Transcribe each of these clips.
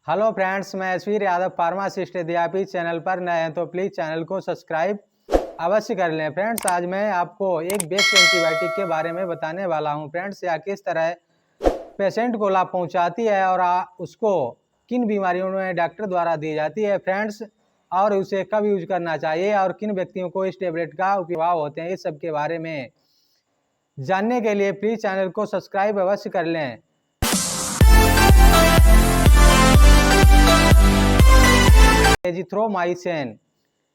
Hello friends, मैं एसवीर Yadav pharmacist. यदि आप इस चैनल पर नए हैं तो प्लीज़ चैनल को सब्सक्राइब अवश्य कर लें। फ्रेंड्स, आज मैं आपको एक बेस्ट एंटीबायोटिक के बारे में बताने वाला हूं। फ्रेंड्स, यह किस तरह पेशेंट को लाभ पहुंचाती है और उसको किन बीमारियों में डॉक्टर द्वारा दी जाती है फ्रेंड्स, और उसे कब यूज करना चाहिए और किन व्यक्तियों को इस टेबलेट का उपयोग होते हैं, इस सब के बारे में जानने के लिए प्लीज़ चैनल को सब्सक्राइब अवश्य कर लें। एजिथ्रोमाइसिन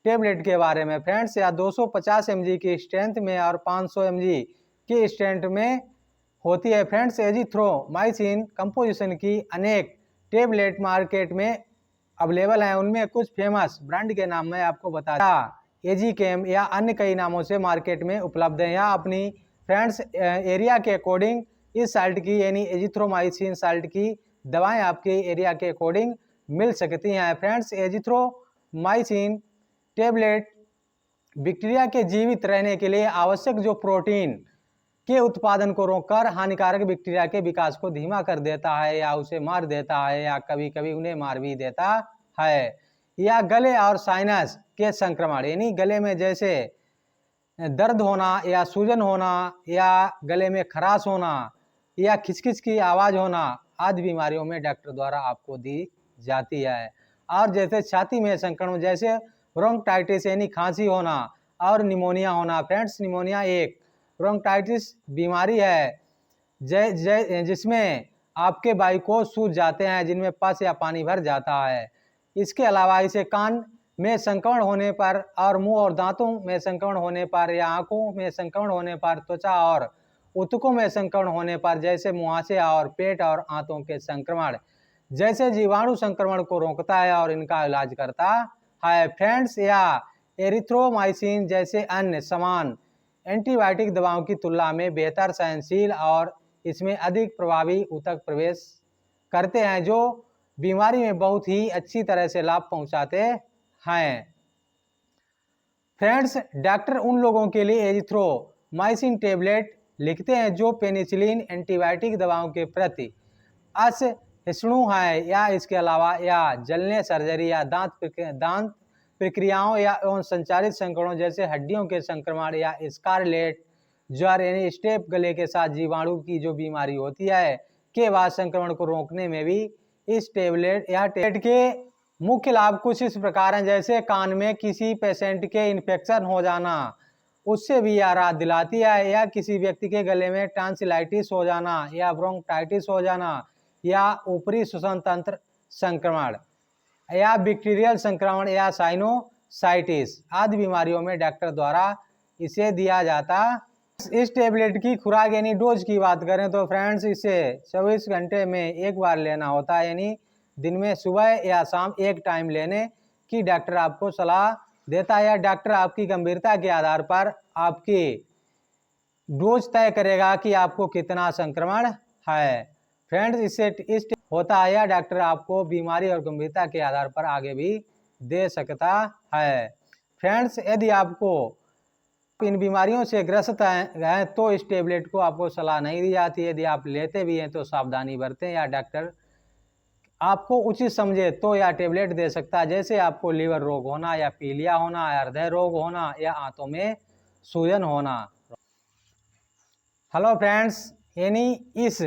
टेबलेट के बारे में फ्रेंड्स, या 250 mg की स्ट्रेंथ में और 500 mg की स्ट्रेंथ में होती है। फ्रेंड्स, एजिथ्रोमाइसिन कंपोजिशन की अनेक टेबलेट मार्केट में अवेलेबल हैं। उनमें कुछ फेमस ब्रांड के नाम मैं आपको बताता, एजीकेम या अन्य कई नामों से मार्केट में उपलब्ध है। या अपनी फ्रेंड्स एरिया के अकॉर्डिंग इस साल्ट की यानी एजिथ्रोमाइसिन साल्ट की दवाएं आपके एरिया के अकॉर्डिंग मिल सकती हैं। फ्रेंड्स, एजिथ्रोमाइसिन टेबलेट बैक्टीरिया के जीवित रहने के लिए आवश्यक जो प्रोटीन के उत्पादन को रोककर हानिकारक बैक्टीरिया के विकास को धीमा कर देता है, या उसे मार देता है, या कभी कभी उन्हें मार भी देता है। या गले और साइनस के संक्रमण यानी गले में जैसे दर्द होना या सूजन होना या गले में खराश होना या खिचखिच की आवाज़ होना आदि बीमारियों में डॉक्टर द्वारा आपको दी जाती है। और जैसे छाती में संक्रमण जैसे ब्रोंकाइटिस यानी खांसी होना और निमोनिया होना। फ्रेंड्स, निमोनिया एक ब्रोंकाइटिस बीमारी है जिसमें आपके वायुकोश सूज जाते हैं, जिनमें पस या पानी भर जाता है। इसके अलावा इसे कान में संक्रमण होने पर और मुंह और दांतों में संक्रमण होने पर या आंखों में संक्रमण होने पर, त्वचा और ऊतकों में संक्रमण होने पर जैसे मुहासे और पेट और आंतों के संक्रमण जैसे जीवाणु संक्रमण को रोकता है और इनका इलाज करता है। फ्रेंड्स, या एरिथ्रोमाइसिन जैसे अन्य समान एंटीबायोटिक दवाओं की तुलना में बेहतर सहनशील और इसमें अधिक प्रभावी ऊतक प्रवेश करते हैं, जो बीमारी में बहुत ही अच्छी तरह से लाभ पहुंचाते हैं। फ्रेंड्स, डॉक्टर उन लोगों के लिए एजिथ्रोमाइसिन टेबलेट लिखते हैं जो पेनिसिलिन एंटीबायोटिक दवाओं के प्रति असहिष्णु है, या इसके अलावा या जलने, सर्जरी या दांत प्रक्रियाओं या एवं संचारित संक्रमणों जैसे हड्डियों के संक्रमण या स्कारलेट ज्वर यानी स्टेप गले के साथ जीवाणु की जो बीमारी होती है के बाद संक्रमण को रोकने में भी इस टेबलेट या टेबलेट के मुख्य लाभ कुछ इस प्रकार हैं। जैसे कान में किसी पेशेंट के इन्फेक्शन हो जाना, उससे भी यह राहत दिलाती है। या किसी व्यक्ति के गले में टॉन्सिलाइटिस हो जाना या ब्रोंकाइटिस हो जाना या ऊपरी श्वसन तंत्र संक्रमण या बैक्टीरियल संक्रमण या साइनोसाइटिस आदि बीमारियों में डॉक्टर द्वारा इसे दिया जाता। इस टेबलेट की खुराक यानी डोज की बात करें तो फ्रेंड्स, इसे 24 घंटे में एक बार लेना होता है, यानी दिन में सुबह या शाम एक टाइम लेने की डॉक्टर आपको सलाह देता है। या डॉक्टर आपकी गंभीरता के आधार पर आपकी डोज तय करेगा कि आपको कितना संक्रमण है। फ्रेंड्स, इससे होता है या डॉक्टर आपको बीमारी और गंभीरता के आधार पर आगे भी दे सकता है। फ्रेंड्स, यदि आपको इन बीमारियों से ग्रस्त हैं तो इस टेबलेट को आपको सलाह नहीं दी जाती। यदि आप लेते भी हैं तो सावधानी बरतें, या डॉक्टर आपको उचित समझे तो यह टेबलेट दे सकता है। जैसे आपको लीवर रोग होना या पीलिया होना या हृदय रोग होना या आंतों में सूजन होना। हेलो फ्रेंड्स, यानी इस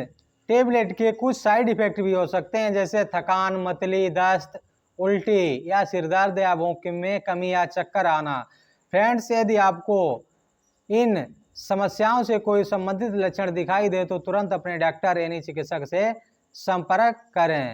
टेबलेट के कुछ साइड इफेक्ट भी हो सकते हैं, जैसे थकान, मतली, दस्त, उल्टी या सिरदर्द या भूख में कमी या चक्कर आना। फ्रेंड्स, यदि आपको इन समस्याओं से कोई संबंधित लक्षण दिखाई दे तो तुरंत अपने डॉक्टर यानी चिकित्सक से संपर्क करें।